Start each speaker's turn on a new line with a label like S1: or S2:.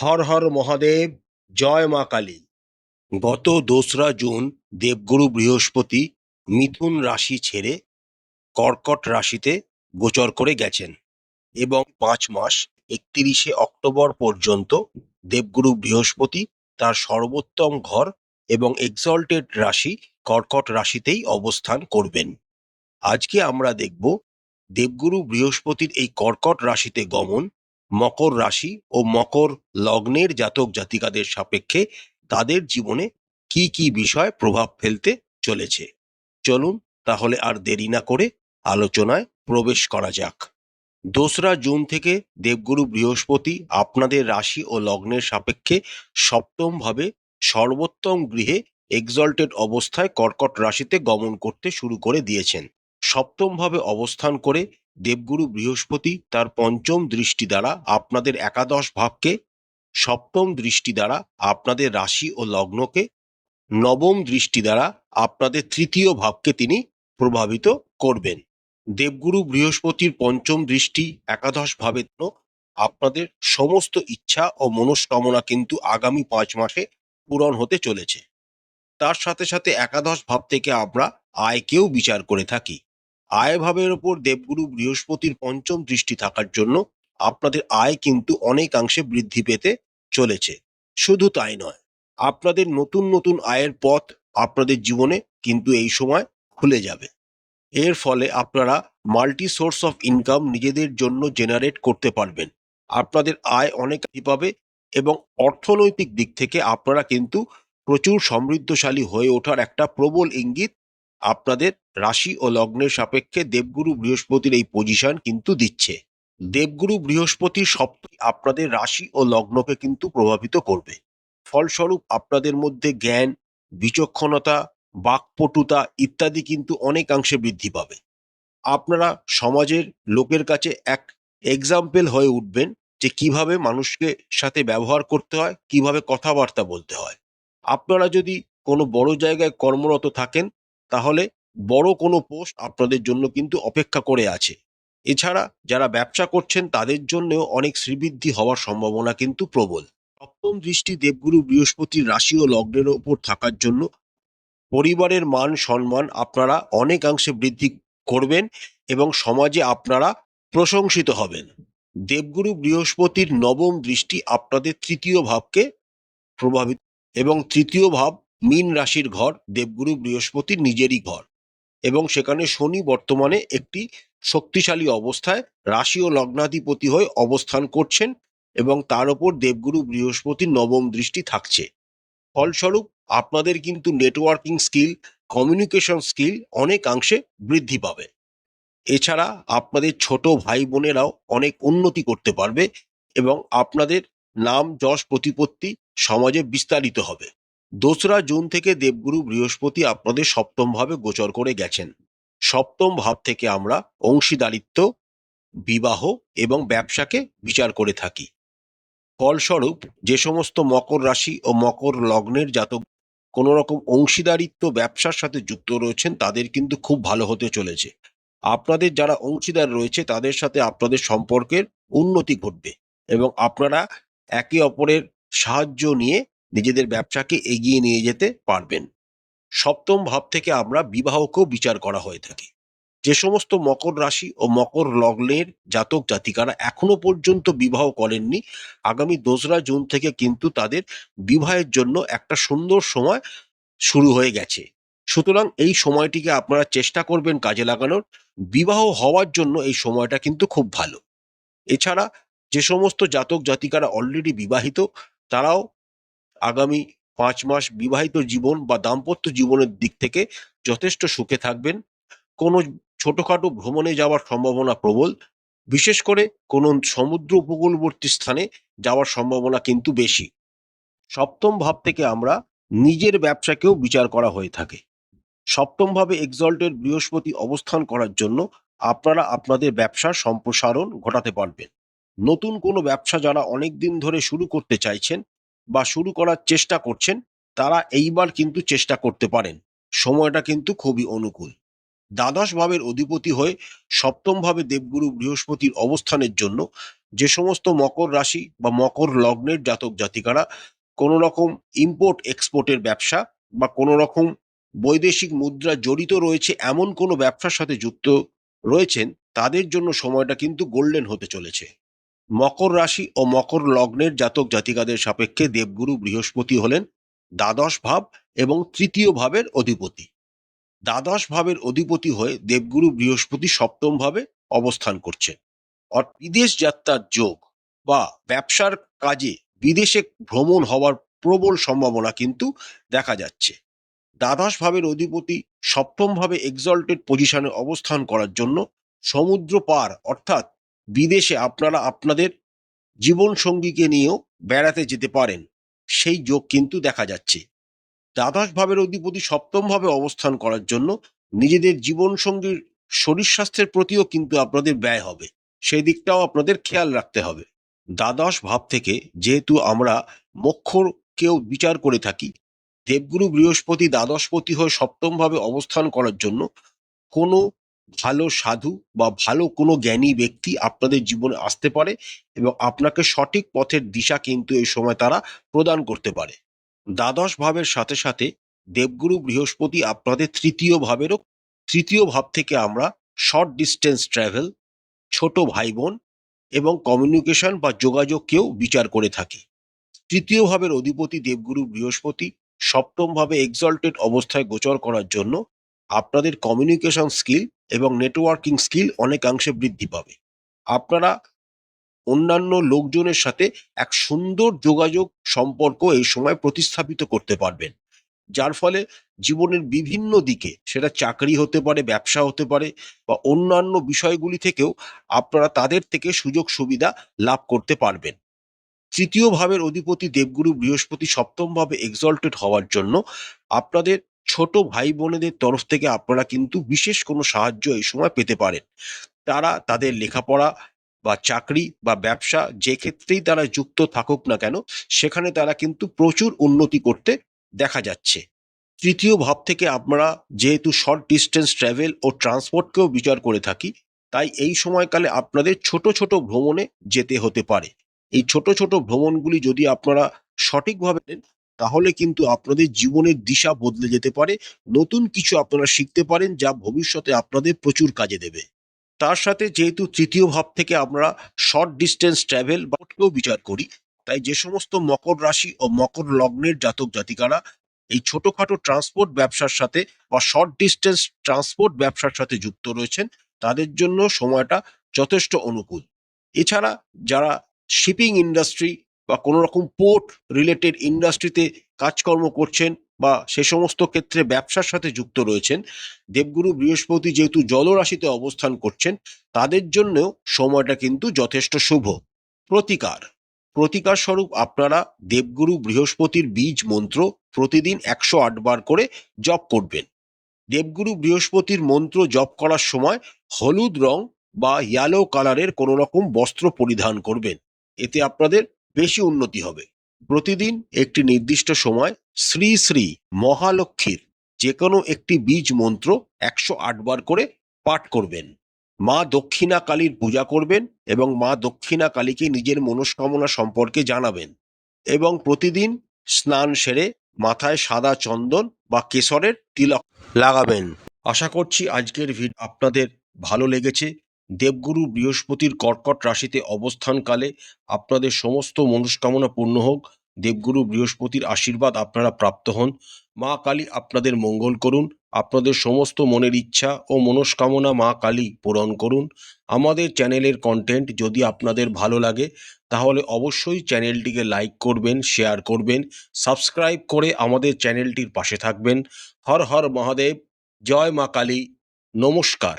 S1: হর হর মহাদেব, জয় মা কালী। গত 2রা জুন দেবগুরু বৃহস্পতি মিথুন রাশি ছেড়ে কর্কট রাশিতে গোচর করে গেছেন এবং 5 মাস 31শে অক্টোবর পর্যন্ত দেবগুরু বৃহস্পতি তার সর্বোত্তম ঘর এবং এক্সল্টেড রাশি কর্কট রাশিতেই অবস্থান করবেন। আজকে আমরা দেখব দেবগুরু বৃহস্পতির এই কর্কট রাশিতে গমন মকর রাশি ও মকর লগ্নের জাতক জাতিকাদের সাপেক্ষে তাদের জীবনে কি কি বিষয় প্রভাব ফেলতে চলেছে। চলুন তাহলে আর দেরি না করে আলোচনায় প্রবেশ করা যাক। 2রা জুন থেকে দেবগুরু বৃহস্পতি আপনাদের রাশি ও লগ্নের সাপেক্ষে সপ্তমভাবে সর্বোত্তম গৃহে এক্সল্টেড অবস্থায় কর্কট রাশিতে গমন করতে শুরু করে দিয়েছেন। সপ্তমভাবে অবস্থান করে দেবগুরু বৃহস্পতি তার পঞ্চম দৃষ্টি দ্বারা আপনাদের একাদশ ভাবকে, সপ্তম দৃষ্টি দ্বারা আপনাদের রাশি ও লগ্নকে, নবম দৃষ্টি দ্বারা আপনাদের তৃতীয় ভাবকে তিনি প্রভাবিত করবেন। দেবগুরু বৃহস্পতির পঞ্চম দৃষ্টি একাদশ ভাবের জন্য আপনাদের সমস্ত ইচ্ছা ও মনস্কামনা কিন্তু আগামী 5 মাসে পূরণ হতে চলেছে। তার সাথে সাথে একাদশ ভাব থেকে আমরা আয়কেও বিচার করে থাকি। আয় ভাবের ওপর দেবগুরু বৃহস্পতির পঞ্চম দৃষ্টি থাকার জন্য আপনাদের আয় কিন্তু অনেকাংশে বৃদ্ধি পেতে চলেছে। শুধু তাই নয়, আপনাদের নতুন নতুন আয়ের পথ আপনাদের জীবনে কিন্তু এই সময় খুলে যাবে। এর ফলে আপনারা মাল্টি সোর্স অফ ইনকাম নিজেদের জন্য জেনারেট করতে পারবেন। আপনাদের আয় অনেক বৃদ্ধি পাবে এবং অর্থনৈতিক দিক থেকে আপনারা কিন্তু প্রচুর সমৃদ্ধশালী হয়ে ওঠার একটা প্রবল ইঙ্গিত আপনাদের রাশি ও লগ্নের সাপেক্ষে দেবগুরু বৃহস্পতির এই পজিশন কিন্তু দিচ্ছে। দেবগুরু বৃহস্পতির সপ্তমী আপনাদের রাশি ও লগ্নকে কিন্তু প্রভাবিত করবে। ফলস্বরূপ আপনাদের মধ্যে জ্ঞান, বিচক্ষণতা, বাকপটুতা ইত্যাদি কিন্তু অনেকাংশে বৃদ্ধি পাবে। আপনারা সমাজের লোকের কাছে এক এক্সাম্পল হয়ে উঠবেন যে কিভাবে মানুষকে সাথে ব্যবহার করতে হয়, কিভাবে কথাবার্তা বলতে হয়। আপনারা যদি কোনো বড় জায়গায় কর্মরত থাকেন তাহলে বড় কোনো পোস্ট আপনাদের জন্য কিন্তু অপেক্ষা করে আছে। এছাড়া যারা ব্যবসা করছেন তাদের জন্যও অনেক শ্রীবৃদ্ধি হওয়ার সম্ভাবনা কিন্তু প্রবল। সপ্তম দৃষ্টি দেবগুরু বৃহস্পতির রাশি ও লগ্নের ওপর থাকার জন্য পরিবারের মান সম্মান আপনারা অনেকাংশে বৃদ্ধি করবেন এবং সমাজে আপনারা প্রশংসিত হবেন। দেবগুরু বৃহস্পতির নবম দৃষ্টি আপনাদের তৃতীয় ভাবকে প্রভাবিত এবং তৃতীয় ভাব মীন রাশির ঘর দেবগুরু বৃহস্পতির নিজেরই ঘর এবং সেখানে শনি বর্তমানে একটি শক্তিশালী অবস্থায় রাশি ও লগ্নাধিপতি হয়ে অবস্থান করছেন এবং তার উপর দেবগুরু বৃহস্পতির নবম দৃষ্টি থাকছে। ফলস্বরূপ আপনাদের কিন্তু নেটওয়ার্কিং স্কিল, কমিউনিকেশন স্কিল অনেকাংশে বৃদ্ধি পাবে। এছাড়া আপনাদের ছোট ভাই বোনেরাও অনেক উন্নতি করতে পারবে এবং আপনাদের নাম যশ প্রতিপত্তি সমাজে বিস্তারিত হবে। 2রা জুন থেকে দেবগুরু বৃহস্পতি আপনাদের সপ্তম ভাবে গোচর করে গেছেন। সপ্তম ভাব থেকে আমরা অংশীদারিত্ব, বিবাহ এবং ব্যবসাকে বিচার করে থাকি। ফলস্বরূপ যে সমস্ত মকর রাশি ও মকর লগ্নের জাতক কোনো রকম অংশীদারিত্ব ব্যবসার সাথে যুক্ত রয়েছেন তাদের কিন্তু খুব ভালো হতে চলেছে। আপনাদের যারা অংশীদার রয়েছে তাদের সাথে আপনাদের সম্পর্কের উন্নতি ঘটবে এবং আপনারা একে অপরের সাহায্য নিয়ে নিজেদের ব্যবসাকে এগিয়ে নিয়ে যেতে পারবেন। সপ্তম ভাব থেকে আমরা বিবাহকেও বিচার করা হয়ে থাকে। যে সমস্ত মকর রাশি ও মকর লগ্নের জাতক জাতিকারা এখনো পর্যন্ত বিবাহ করেননি, আগামী 2রা জুন থেকে কিন্তু তাদের বিবাহের জন্য একটা সুন্দর সময় শুরু হয়ে গেছে। সুতরাং এই সময়টিকে আপনারা চেষ্টা করবেন কাজে লাগানোর। বিবাহ হওয়ার জন্য এই সময়টা কিন্তু খুব ভালো। এছাড়া যে সমস্ত জাতক জাতিকারা অলরেডি বিবাহিত তারাও আগামী 5 মাস বিবাহিত জীবন বা দাম্পত্য জীবনের দিক থেকে যথেষ্ট সুখে থাকবেন। কোনো ছোটখাটো ভ্রমণে যাওয়ার সম্ভাবনা প্রবল, বিশেষ করে কোনো সমুদ্র উপকূলবর্তী স্থানে যাওয়ার সম্ভাবনা কিন্তু বেশি। সপ্তম ভাব থেকে আমরা নিজের ব্যবসাকেও বিচার করা হয়ে থাকে। সপ্তম ভাবে এক্সল্টেড বৃহস্পতি অবস্থান করার জন্য আপনারা আপনাদের ব্যবসার সম্প্রসারণ ঘটাতে পারবেন। নতুন কোনো ব্যবসা যারা অনেক দিন ধরে শুরু করতে চাইছেন বা শুরু করার চেষ্টা করছেন তারা এইবার কিন্তু চেষ্টা করতে পারেন। সময়টা কিন্তু খুবই অনুকূল। দ্বাদশ ভাবের অধিপতি হয়ে সপ্তম ভাবে দেবগুরু বৃহস্পতির অবস্থানের জন্য যে সমস্ত মকর রাশি বা মকর লগ্নের জাতক জাতিকারা কোনো রকম ইম্পোর্ট এক্সপোর্টের ব্যবসা বা কোনো রকম বৈদেশিক মুদ্রা জড়িত রয়েছে এমন কোনো ব্যবসার সাথে যুক্ত রয়েছেন, তাদের জন্য সময়টা কিন্তু গোল্ডেন হতে চলেছে। মকর রাশি ও মকর লগ্নের জাতক জাতিকাদের সাপেক্ষে দেবগুরু বৃহস্পতি হলেন দ্বাদশ ভাব এবং তৃতীয় ভাবের অধিপতি। দ্বাদশ ভাবের অধিপতি হয়ে দেবগুরু বৃহস্পতি সপ্তম ভাবে অবস্থান করছে। বিদেশ যাত্রার যোগ বা ব্যবসার কাজে বিদেশে ভ্রমণ হওয়ার প্রবল সম্ভাবনা কিন্তু দেখা যাচ্ছে। দ্বাদশ ভাবের অধিপতি সপ্তম ভাবে এক্সল্টেড পজিশনে অবস্থান করার জন্য সমুদ্র পার অর্থাৎ বিদেশে আপনারা আপনাদের জীবন সঙ্গীকে নিয়েও বেড়াতে যেতে পারেন, সেই যোগ কিন্তু দেখা যাচ্ছে। দ্বাদশ ভাবের অধিপতি সপ্তম ভাবে অবস্থান করার জন্য নিজেদের জীবন সঙ্গীর শরীর স্বাস্থ্যের প্রতিও কিন্তু আপনাদের ব্যয় হবে, সেই দিকটাও আপনাদের খেয়াল রাখতে হবে। দ্বাদশ ভাব থেকে যেহেতু আমরা মোক্ষকেও বিচার করে থাকি, দেবগুরু বৃহস্পতি দ্বাদশপতি হয়ে সপ্তম ভাবে অবস্থান করার জন্য কোনো ভালো সাধু বা ভালো কোনো জ্ঞানী ব্যক্তি আপনাদের জীবনে আসতে পারে এবং আপনাকে সঠিক পথের দিশা কিন্তু এই সময় তারা প্রদান করতে পারে। দ্বাদশ ভাবের সাথে সাথে দেবগুরু বৃহস্পতি আপনাদের তৃতীয় ভাব থেকে আমরা শর্ট ডিস্টেন্স ট্রাভেল, ছোট ভাই বোন এবং কমিউনিকেশন বা যোগাযোগকেও বিচার করে থাকি। তৃতীয় ভাবের অধিপতি দেবগুরু বৃহস্পতি সপ্তম ভাবে এক্সল্টেড অবস্থায় গোচর করার জন্য আপনাদের কমিউনিকেশন স্কিল এবং নেটওয়ার্কিং স্কিল অনেকাংশে বৃদ্ধি পাবে। আপনারা অন্যান্য লোকজনের সাথে এক সুন্দর যোগাযোগ সম্পর্ক এই সময় প্রতিস্থাপিত করতে পারবেন, যার ফলে জীবনের বিভিন্ন দিকে, সেটা চাকরি হতে পারে, ব্যবসা হতে পারে বা অন্যান্য বিষয়গুলি থেকেও আপনারা তাদের থেকে সুযোগ সুবিধা লাভ করতে পারবেন। তৃতীয় ভাবের অধিপতি দেবগুরু বৃহস্পতি সপ্তম ভাবে এক্সল্টেড হওয়ার জন্য আপনাদের ছোট ভাই বোনেদের তরফ থেকে আপনারা কিন্তু বিশেষ কোনো সাহায্য এই সময় পেতে পারেন। তারা তাদের লেখাপড়া বা চাকরি বা ব্যবসা যে ক্ষেত্রেই তারা যুক্ত থাকুক না কেন, সেখানে তারা কিন্তু প্রচুর উন্নতি করতে দেখা যাচ্ছে। তৃতীয় ভাব থেকে আমরা যেহেতু শর্ট ডিস্টেন্স ট্রাভেল ও ট্রান্সপোর্টকেও বিচার করে থাকি, তাই এই সময়কালে আপনাদের ছোট ছোট ভ্রমণে যেতে হতে পারে। এই ছোট ছোট ভ্রমণগুলি যদি আপনারা সঠিকভাবে নেন, তাহলে কিন্তু আপনাদের জীবনের দিশা বদলে যেতে পারে, নতুন কিছু আপনারা শিখতে পারেন যা ভবিষ্যতে আপনাদের প্রচুর কাজে দেবে। তার সাথে যেহেতু তৃতীয় ভাব থেকে আমরা শর্ট ডিস্টেন্স ট্রাভেল বাকেও বিচার করি, তাই যে সমস্ত মকর রাশি ও মকর লগ্নের জাতক জাতিকারা এই ছোটখাটো ট্রান্সপোর্ট ব্যবসার সাথে বা শর্ট ডিস্টেন্স ট্রান্সপোর্ট ব্যবসার সাথে যুক্ত রয়েছেন, তাদের জন্য সময়টা যথেষ্ট অনুকূল। এছাড়া যারা শিপিং ইন্ডাস্ট্রি বা কোনো রকম পোর্ট রিলেটেড ইন্ডাস্ট্রিতে কাজকর্ম করছেন বা সে সমস্ত ক্ষেত্রে ব্যবসার সাথে যুক্ত রয়েছেন, দেবগুরু বৃহস্পতি যেহেতু জলরাশিতে অবস্থান করছেন, তাদের জন্যও সময়টা কিন্তু যথেষ্ট শুভ। প্রতিকার প্রতিকার স্বরূপ আপনারা দেবগুরু বৃহস্পতির বীজ মন্ত্র প্রতিদিন 108 বার করে জপ করবেন। দেবগুরু বৃহস্পতির মন্ত্র জপ করার সময় হলুদ রং বা ইয়েলো কালারের কোনো রকম বস্ত্র পরিধান করবেন, এতে আপনাদের বেশি উন্নতি হবে। প্রতিদিন একটি নির্দিষ্ট সময় শ্রী শ্রী মহালক্ষ্মীর যে কোনো একটি বীজ মন্ত্র 108 বার করে পাঠ করবেন। মা দক্ষিণা কালীর পূজা করবেন এবং মা দক্ষিণা কালীকে নিজের মনস্কামনা সম্পর্কে জানাবেন এবং প্রতিদিন স্নান সেরে মাথায় সাদা চন্দন বা কেশরের তিলক লাগাবেন। আশা করছি আজকের ভিডিও আপনাদের ভালো লেগেছে। দেবগুরু বৃহস্পতির কর্কট রাশিতে অবস্থানকালে আপনাদের সমস্ত মনস্কামনা পূর্ণ হোক, দেবগুরু বৃহস্পতির আশীর্বাদ আপনারা প্রাপ্ত হন। মা কালী আপনাদের মঙ্গল করুন, আপনাদের সমস্ত মনের ইচ্ছা ও মনস্কামনা মা কালী পূরণ করুন। আমাদের চ্যানেলের কন্টেন্ট যদি আপনাদের ভালো লাগে, তাহলে অবশ্যই চ্যানেলটিকে লাইক করবেন, শেয়ার করবেন, সাবস্ক্রাইব করে আমাদের চ্যানেলটির পাশে থাকবেন। হর হর মহাদেব, জয় মা কালী, নমস্কার।